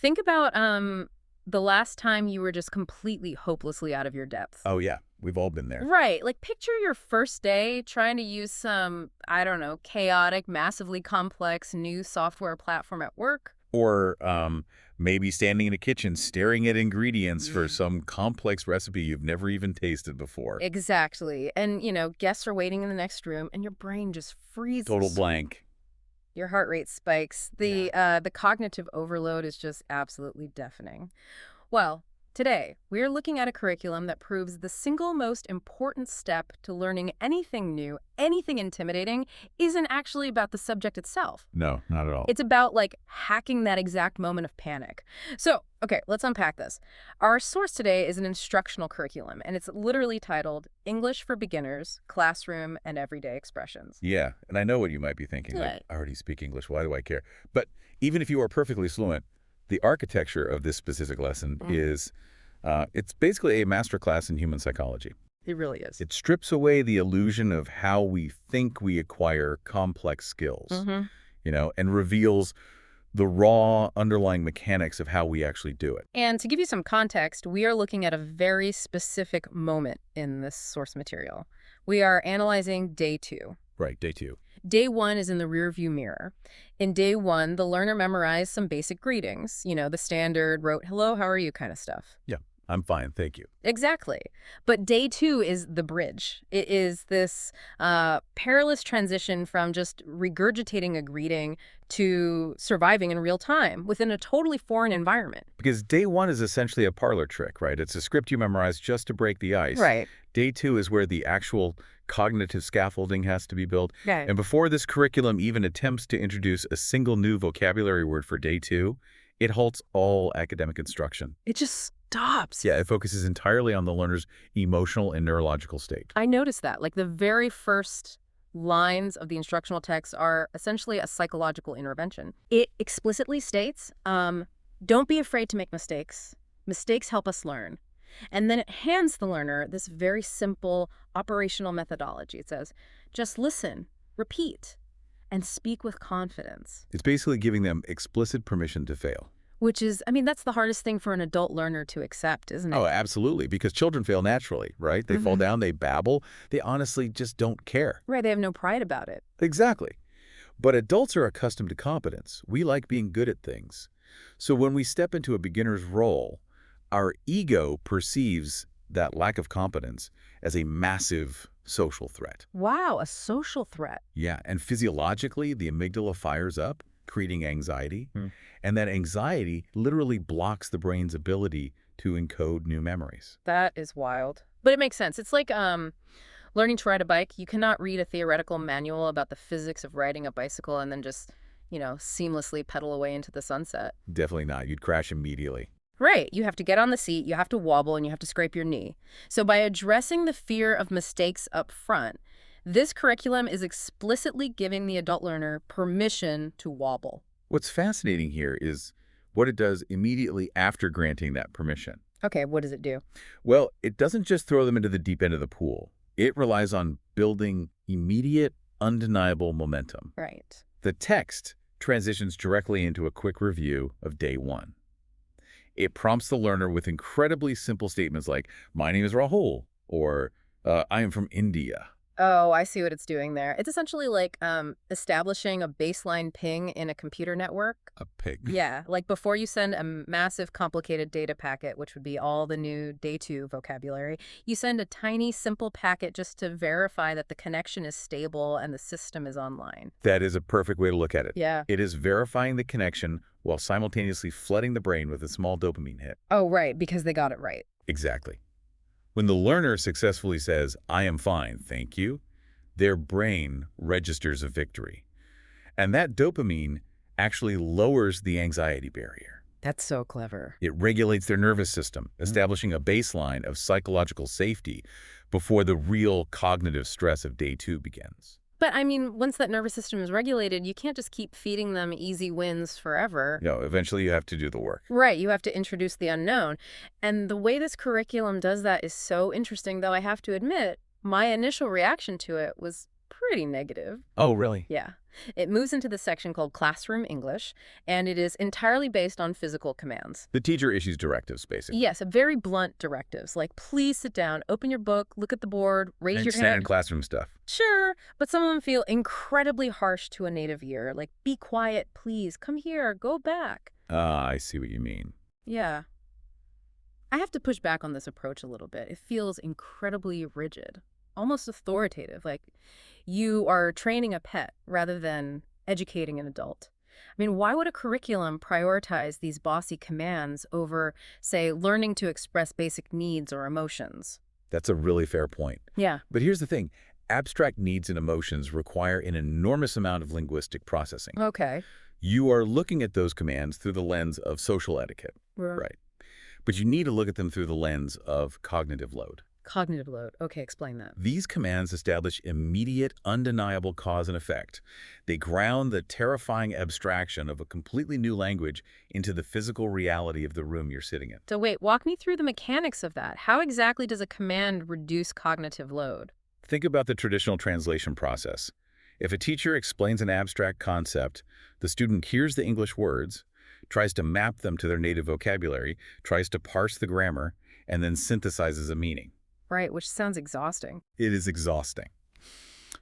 Think about the last time you were just completely hopelessly out of your depth. Oh, yeah. We've all been there. Right. Like picture your first day trying to use some, I don't know, chaotic, massively complex new software platform at work. Or maybe standing in a kitchen staring at ingredients for some complex recipe you've never even tasted before. Exactly. And, guests are waiting in the next room and your brain just Total freezes. blank. Your heart rate spikes. Yeah. The cognitive overload is just absolutely deafening. Well, today, we're looking at a curriculum that proves the single most important step to learning anything new, anything intimidating, isn't actually about the subject itself. No, not at all. It's about, like, hacking that exact moment of panic. So, okay, let's unpack this. Our source today is an instructional curriculum, and it's literally titled English for Beginners, Classroom, and Everyday Expressions. Yeah, and I know what you might be thinking. Like, Right. I already speak English. Why do I care? But even if you are perfectly fluent, the architecture of this specific lesson is, it's basically a master class in human psychology. It really is. It strips away the illusion of how we think we acquire complex skills, and reveals the raw underlying mechanics of how we actually do it. And to give you some context, we are looking at a very specific moment in this source material. We are analyzing day 2. Right, day 2. Day 1 is in the rearview mirror. In day 1, the learner memorized some basic greetings, the standard wrote, hello, how are you kind of stuff. Yeah, I'm fine, thank you. Exactly. But day 2 is the bridge. It is this perilous transition from just regurgitating a greeting to surviving in real time within a totally foreign environment. Because day 1 is essentially a parlor trick, right? It's a script you memorize just to break the ice. Right. Day 2 is where the actual cognitive scaffolding has to be built. Okay. And before this curriculum even attempts to introduce a single new vocabulary word for day 2, it halts all academic instruction. It just stops. Yeah, it focuses entirely on the learner's emotional and neurological state. I noticed that. Like the very first lines of the instructional text are essentially a psychological intervention. It explicitly states, don't be afraid to make mistakes. Mistakes help us learn. And then it hands the learner this very simple operational methodology. It says, just listen, repeat, and speak with confidence. It's basically giving them explicit permission to fail. Which is, that's the hardest thing for an adult learner to accept, isn't it? Oh, absolutely, because children fail naturally, right? They fall down, they babble, they honestly just don't care. Right, they have no pride about it. Exactly. But adults are accustomed to competence. We like being good at things. So when we step into a beginner's role, our ego perceives that lack of competence as a massive social threat. Wow, a social threat. Yeah, and physiologically, the amygdala fires up, creating anxiety. And that anxiety literally blocks the brain's ability to encode new memories. That is wild. But it makes sense. It's like learning to ride a bike. You cannot read a theoretical manual about the physics of riding a bicycle and then just, seamlessly pedal away into the sunset. Definitely not. You'd crash immediately. Right. You have to get on the seat, you have to wobble, and you have to scrape your knee. So by addressing the fear of mistakes up front, this curriculum is explicitly giving the adult learner permission to wobble. What's fascinating here is what it does immediately after granting that permission. Okay, what does it do? Well, it doesn't just throw them into the deep end of the pool. It relies on building immediate, undeniable momentum. Right. The text transitions directly into a quick review of day 1. It prompts the learner with incredibly simple statements like, my name is Rahul, or I am from India. Oh, I see what it's doing there. It's essentially like establishing a baseline ping in a computer network. A pig. Yeah, like before you send a massive complicated data packet, which would be all the new day 2 vocabulary, you send a tiny simple packet just to verify that the connection is stable and the system is online. That is a perfect way to look at it. Yeah. It is verifying the connection while simultaneously flooding the brain with a small dopamine hit. Oh, right, because they got it right. Exactly. When the learner successfully says, I am fine, thank you, their brain registers a victory. And that dopamine actually lowers the anxiety barrier. That's so clever. It regulates their nervous system, establishing a baseline of psychological safety before the real cognitive stress of day 2 begins. But once that nervous system is regulated, you can't just keep feeding them easy wins forever. Eventually you have to do the work. Right, you have to introduce the unknown. And the way this curriculum does that is so interesting, though I have to admit, my initial reaction to it was pretty negative. Oh, really? Yeah. It moves into the section called Classroom English, and it is entirely based on physical commands. The teacher issues directives, basically. Yes, very blunt directives, like please sit down, open your book, look at the board, raise your Standard hand. classroom stuff. Sure, but some of them feel incredibly harsh to a native ear, like be quiet, please, come here, go back. Ah, I see what you mean. Yeah. I have to push back on this approach a little bit. It feels incredibly rigid, almost authoritative, like you are training a pet rather than educating an adult. I mean, why would a curriculum prioritize these bossy commands over, say, learning to express basic needs or emotions? That's a really fair point. Yeah. But here's the thing. Abstract needs and emotions require an enormous amount of linguistic processing. Okay. You are looking at those commands through the lens of social etiquette, right? But you need to look at them through the lens of cognitive load. Cognitive load. Okay, explain that. These commands establish immediate, undeniable cause and effect. They ground the terrifying abstraction of a completely new language into the physical reality of the room you're sitting in. So wait, walk me through the mechanics of that. How exactly does a command reduce cognitive load? Think about the traditional translation process. If a teacher explains an abstract concept, the student hears the English words, tries to map them to their native vocabulary, tries to parse the grammar, and then synthesizes a meaning. Right, which sounds exhausting. It is exhausting.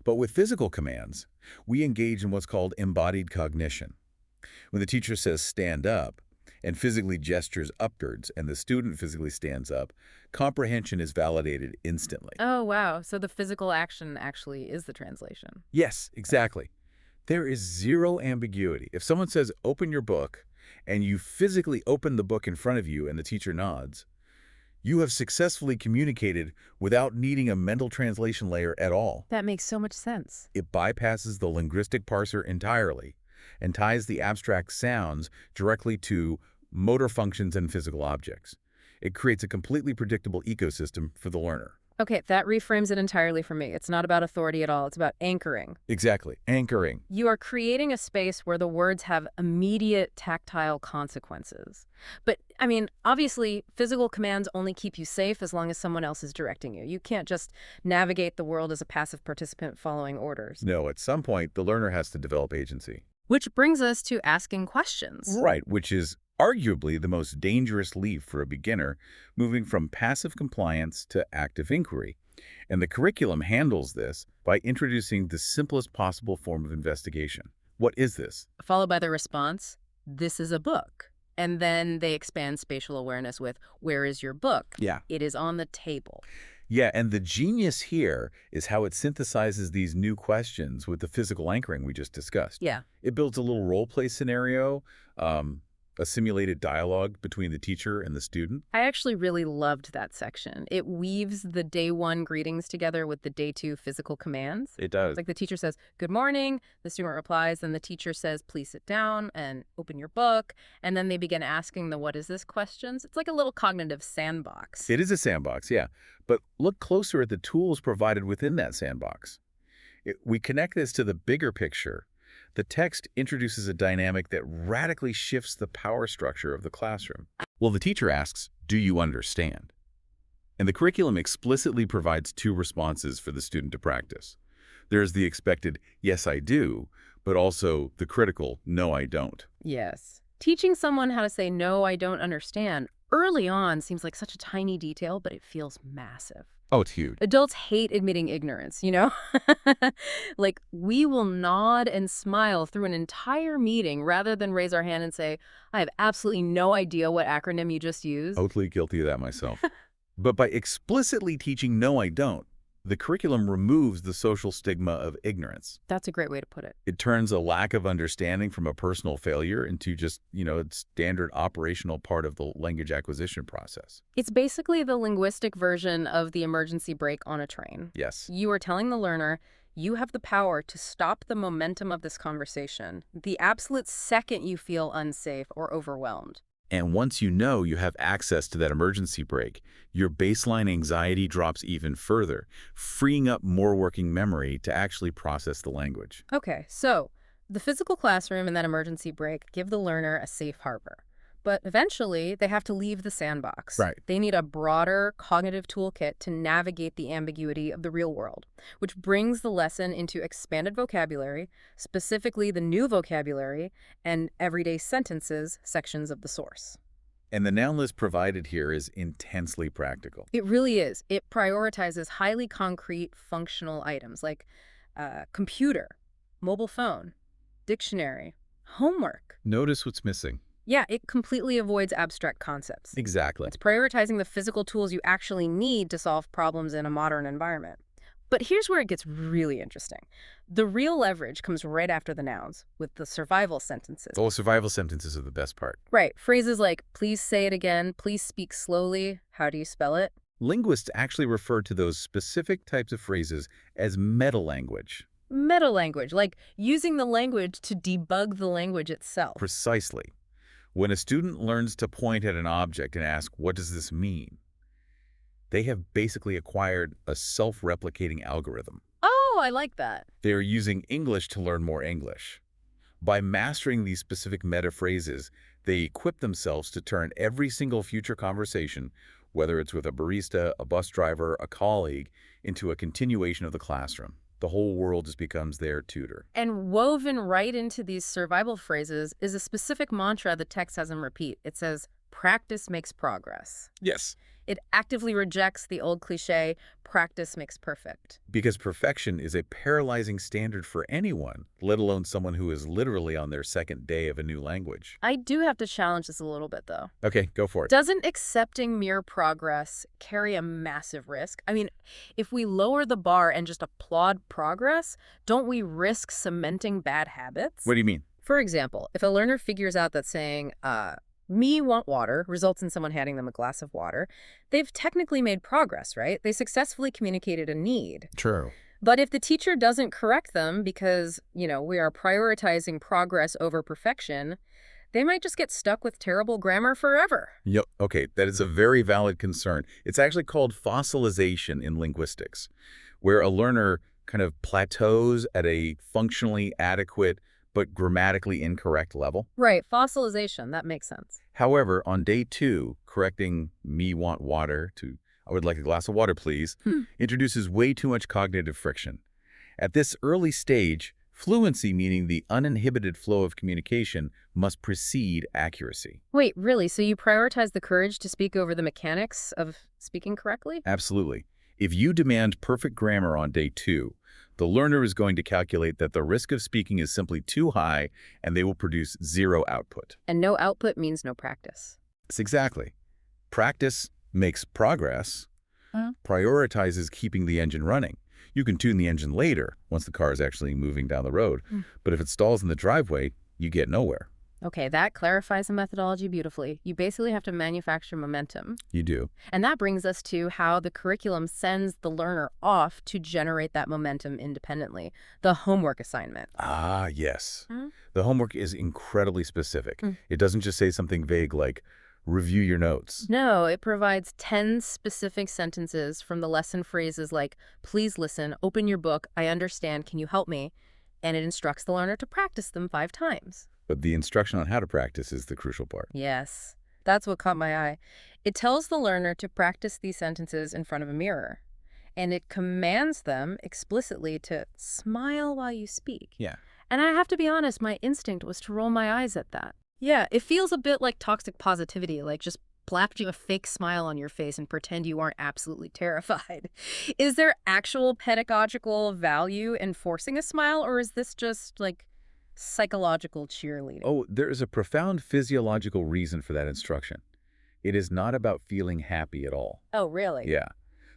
But with physical commands, we engage in what's called embodied cognition. When the teacher says stand up and physically gestures upwards and the student physically stands up, comprehension is validated instantly. Oh, wow. So the physical action actually is the translation. Yes, exactly. There is zero ambiguity. If someone says open your book and you physically open the book in front of you and the teacher nods, you have successfully communicated without needing a mental translation layer at all. That makes so much sense. It bypasses the linguistic parser entirely and ties the abstract sounds directly to motor functions and physical objects. It creates a completely predictable ecosystem for the learner. Okay, that reframes it entirely for me. It's not about authority at all. It's about anchoring. Exactly. Anchoring. You are creating a space where the words have immediate tactile consequences. But, I mean, obviously, physical commands only keep you safe as long as someone else is directing you. You can't just navigate the world as a passive participant following orders. No, at some point, the learner has to develop agency. Which brings us to asking questions. Right, which is arguably the most dangerous leap for a beginner, moving from passive compliance to active inquiry. And the curriculum handles this by introducing the simplest possible form of investigation. What is this? Followed by the response, this is a book. And then they expand spatial awareness with, where is your book? Yeah. It is on the table. Yeah, and the genius here is how it synthesizes these new questions with the physical anchoring we just discussed. Yeah. It builds a little role-play scenario, a simulated dialogue between the teacher and the student. I actually really loved that section. It weaves the day one greetings together with the day two physical commands. It does. It's like the teacher says, good morning. The student replies, then the teacher says, please sit down and open your book. And then they begin asking the what is this questions. It's like a little cognitive sandbox. It is a sandbox, yeah. But look closer at the tools provided within that sandbox. We connect this to the bigger picture. The text introduces a dynamic that radically shifts the power structure of the classroom. Well, the teacher asks, do you understand? And the curriculum explicitly provides two responses for the student to practice. There's the expected, yes, I do, but also the critical, no, I don't. Yes. Teaching someone how to say, no, I don't understand, early on seems like such a tiny detail, but it feels massive. Oh, it's huge. Adults hate admitting ignorance, you know? Like, we will nod and smile through an entire meeting rather than raise our hand and say, I have absolutely no idea what acronym you just used. Totally guilty of that myself. But by explicitly teaching no, I don't, the curriculum removes the social stigma of ignorance. That's a great way to put it. It turns a lack of understanding from a personal failure into just, a standard operational part of the language acquisition process. It's basically the linguistic version of the emergency brake on a train. Yes. You are telling the learner, you have the power to stop the momentum of this conversation the absolute second you feel unsafe or overwhelmed. And once you know you have access to that emergency brake, your baseline anxiety drops even further, freeing up more working memory to actually process the language. Okay, so the physical classroom and that emergency brake give the learner a safe harbor. But eventually, they have to leave the sandbox. Right. They need a broader cognitive toolkit to navigate the ambiguity of the real world, which brings the lesson into expanded vocabulary, specifically the new vocabulary and everyday sentences sections of the source. And the noun list provided here is intensely practical. It really is. It prioritizes highly concrete functional items like computer, mobile phone, dictionary, homework. Notice what's missing. Yeah, it completely avoids abstract concepts. Exactly. It's prioritizing the physical tools you actually need to solve problems in a modern environment. But here's where it gets really interesting. The real leverage comes right after the nouns, with the survival sentences. Oh, survival sentences are the best part. Right. Phrases like, please say it again, please speak slowly, how do you spell it? Linguists actually refer to those specific types of phrases as meta-language. Meta-language, like using the language to debug the language itself. Precisely. When a student learns to point at an object and ask, what does this mean? They have basically acquired a self-replicating algorithm. Oh, I like that. They are using English to learn more English. By mastering these specific meta phrases, they equip themselves to turn every single future conversation, whether it's with a barista, a bus driver, a colleague, into a continuation of the classroom. The whole world just becomes their tutor. And woven right into these survival phrases is a specific mantra the text has them repeat. It says, practice makes progress. Yes. It actively rejects the old cliche, practice makes perfect. Because perfection is a paralyzing standard for anyone, let alone someone who is literally on their second day of a new language. I do have to challenge this a little bit, though. Okay, go for it. Doesn't accepting mere progress carry a massive risk? I mean, if we lower the bar and just applaud progress, don't we risk cementing bad habits? What do you mean? For example, if a learner figures out that saying, me want water results in someone handing them a glass of water, they've technically made progress, right? They successfully communicated a need. True. But if the teacher doesn't correct them because, we are prioritizing progress over perfection, they might just get stuck with terrible grammar forever. Yep. Okay, that is a very valid concern. It's actually called fossilization in linguistics, where a learner kind of plateaus at a functionally adequate but grammatically incorrect level. Right, fossilization, that makes sense. However, on day 2, correcting me want water to I would like a glass of water, please, introduces way too much cognitive friction. At this early stage, fluency, meaning the uninhibited flow of communication, must precede accuracy. Wait, really? So you prioritize the courage to speak over the mechanics of speaking correctly? Absolutely. If you demand perfect grammar on day 2, the learner is going to calculate that the risk of speaking is simply too high, and they will produce zero output. And no output means no practice. Yes, exactly. Practice makes progress, prioritizes keeping the engine running. You can tune the engine later, once the car is actually moving down the road. But if it stalls in the driveway, you get nowhere. Okay, that clarifies the methodology beautifully. You basically have to manufacture momentum. You do. And that brings us to how the curriculum sends the learner off to generate that momentum independently. The homework assignment. Ah, yes. The homework is incredibly specific. It doesn't just say something vague like, review your notes. No, it provides 10 specific sentences from the lesson phrases like, please listen, open your book, I understand, can you help me? And it instructs the learner to practice them 5 times. But the instruction on how to practice is the crucial part. Yes, that's what caught my eye. It tells the learner to practice these sentences in front of a mirror. And it commands them explicitly to smile while you speak. Yeah. And I have to be honest, my instinct was to roll my eyes at that. Yeah, it feels a bit like toxic positivity, like just plaster a fake smile on your face and pretend you aren't absolutely terrified. Is there actual pedagogical value in forcing a smile, or is this just like psychological cheerleading? Oh, there is a profound physiological reason for that instruction. It is not about feeling happy at all. Oh, really? Yeah.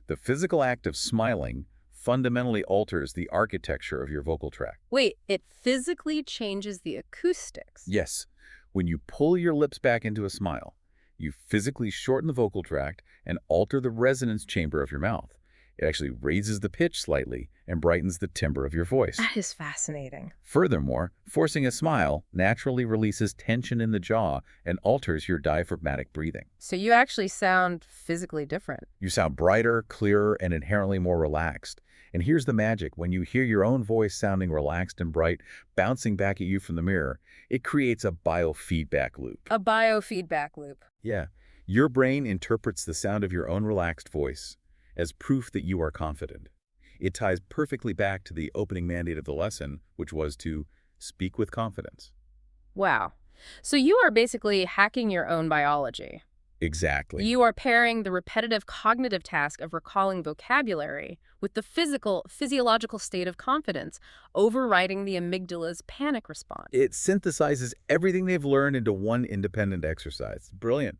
The physical act of smiling fundamentally alters the architecture of your vocal tract. Wait, it physically changes the acoustics? Yes. When you pull your lips back into a smile, you physically shorten the vocal tract and alter the resonance chamber of your mouth. It actually raises the pitch slightly and brightens the timbre of your voice. That is fascinating. Furthermore, forcing a smile naturally releases tension in the jaw and alters your diaphragmatic breathing. So you actually sound physically different. You sound brighter, clearer, and inherently more relaxed. And here's the magic. When you hear your own voice sounding relaxed and bright, bouncing back at you from the mirror, it creates a biofeedback loop. A biofeedback loop. Yeah. Your brain interprets the sound of your own relaxed voice as proof that you are confident. It ties perfectly back to the opening mandate of the lesson, which was to speak with confidence. Wow. So you are basically hacking your own biology. Exactly. You are pairing the repetitive cognitive task of recalling vocabulary with the physiological state of confidence, overriding the amygdala's panic response. It synthesizes everything they've learned into one independent exercise. Brilliant.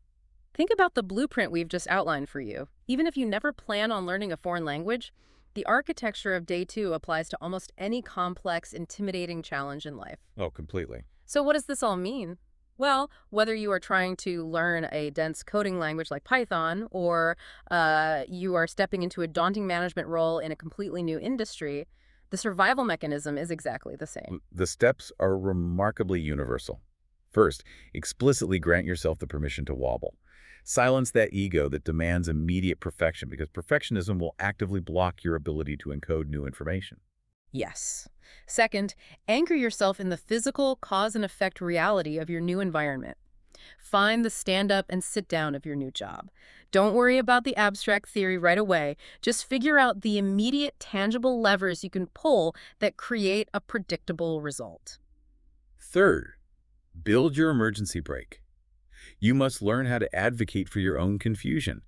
Think about the blueprint we've just outlined for you. Even if you never plan on learning a foreign language, the architecture of Day 2 applies to almost any complex, intimidating challenge in life. Oh, completely. So what does this all mean? Well, whether you are trying to learn a dense coding language like Python, or you are stepping into a daunting management role in a completely new industry, the survival mechanism is exactly the same. The steps are remarkably universal. First, explicitly grant yourself the permission to wobble. Silence that ego that demands immediate perfection, because perfectionism will actively block your ability to encode new information. Yes. Second, anchor yourself in the physical cause and effect reality of your new environment. Find the stand up and sit down of your new job. Don't worry about the abstract theory right away. Just figure out the immediate tangible levers you can pull that create a predictable result. Third, build your emergency brake. You must learn how to advocate for your own confusion.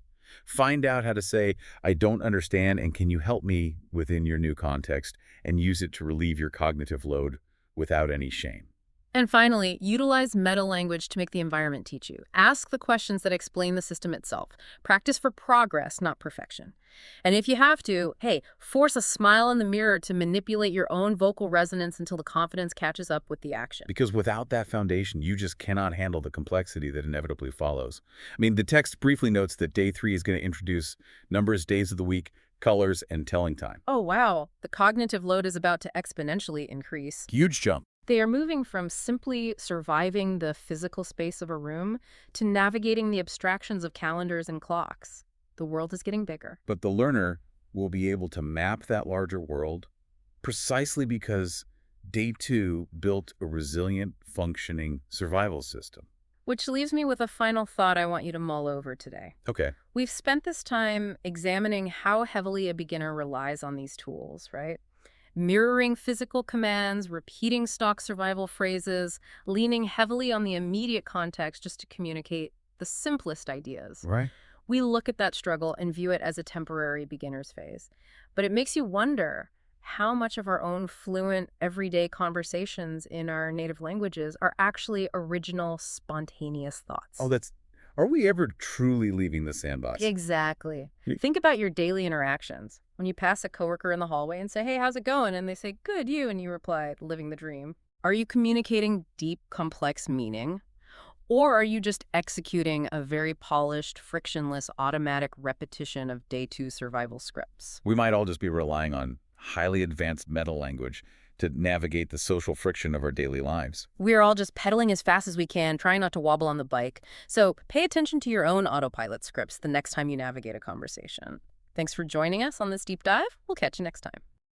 Find out how to say, I don't understand, and can you help me within your new context, and use it to relieve your cognitive load without any shame. And finally, utilize meta-language to make the environment teach you. Ask the questions that explain the system itself. Practice for progress, not perfection. And if you have to, hey, force a smile in the mirror to manipulate your own vocal resonance until the confidence catches up with the action. Because without that foundation, you just cannot handle the complexity that inevitably follows. I mean, the text briefly notes that Day 3 is going to introduce numbers, days of the week, colors, and telling time. Oh, wow. The cognitive load is about to exponentially increase. Huge jump. They are moving from simply surviving the physical space of a room to navigating the abstractions of calendars and clocks. The world is getting bigger. But the learner will be able to map that larger world precisely because Day 2 built a resilient, functioning survival system. Which leaves me with a final thought I want you to mull over today. Okay. We've spent this time examining how heavily a beginner relies on these tools, right? Mirroring physical commands, repeating stock survival phrases, leaning heavily on the immediate context just to communicate the simplest ideas. Right. We look at that struggle and view it as a temporary beginner's phase. But it makes you wonder how much of our own fluent, everyday conversations in our native languages are actually original, spontaneous thoughts. Oh, are we ever truly leaving the sandbox? Exactly. Y- Think about your daily interactions. When you pass a coworker in the hallway and say, hey, how's it going? And they say, good, you. And you reply, living the dream. Are you communicating deep, complex meaning? Or are you just executing a very polished, frictionless, automatic repetition of Day 2 survival scripts? We might all just be relying on highly advanced meta language to navigate the social friction of our daily lives. We're all just pedaling as fast as we can, trying not to wobble on the bike. So pay attention to your own autopilot scripts the next time you navigate a conversation. Thanks for joining us on this deep dive. We'll catch you next time.